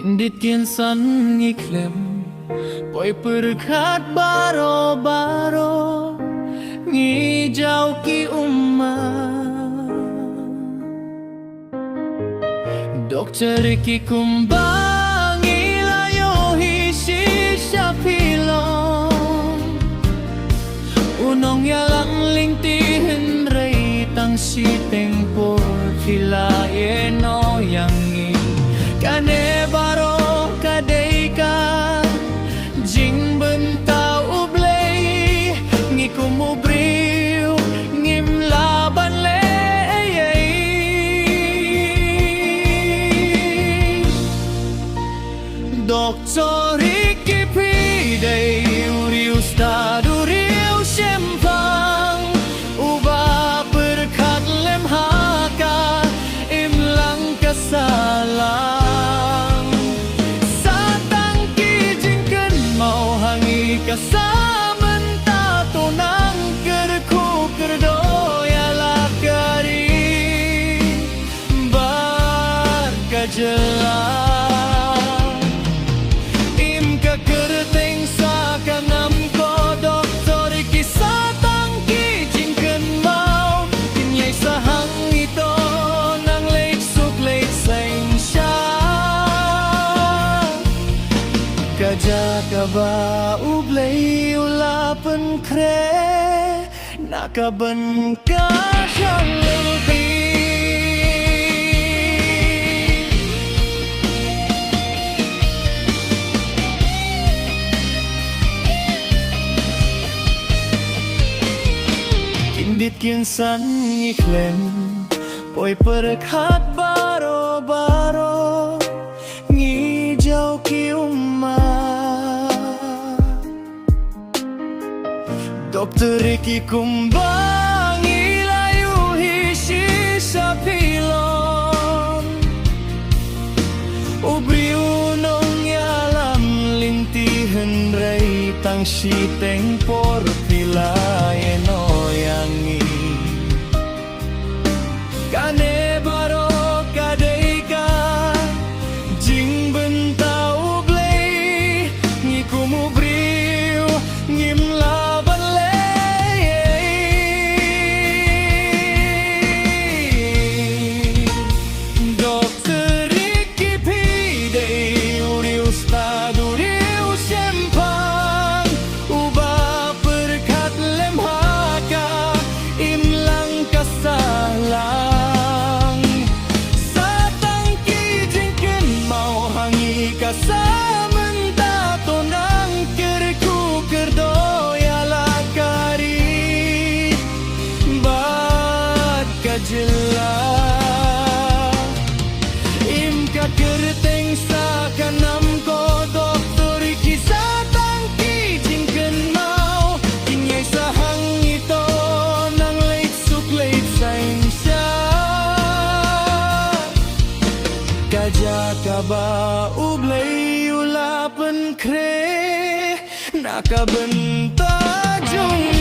Indit kinsan ngiklem Poi perkat baro-baro Ngijau ki Dokter ki kumbang ilayo hisi syapilong Unong yalang lingtihin ray tang si tengpo Filaye no yangi Kane baro kadei ka Jing bentau ublay Ngi kumubriw Ngim laban le Doktor iki pidei Uriu stadu riu syempang Uba perkat lem haka Imlang kesalang Satang kijingken mau hangi kasamen tato nang kerku kerdoya lakari Bar kajelang Jaga ba ublay ulapan kre Nakaban ka siyang lupi Indit kinsan ngiklem Poi perkat baro-baro Ngijau ki Dokter iki kumbang ilayu hisi sapilon Ubri unong yalam lintihan ray tang si tengpor pilaye no yangi Kane baro kadei ka Jing bentau ublay Ngi kumubriw ngim laban Samenta tonang kerku kerdoya lakari Bat kajelah Imka kerteng sa kanam ko doktor kisah tangki jingken mau Kinyay sahang ito nang late suk late sainsya Kajaka ba ublay ulapan kre Nakabenta jung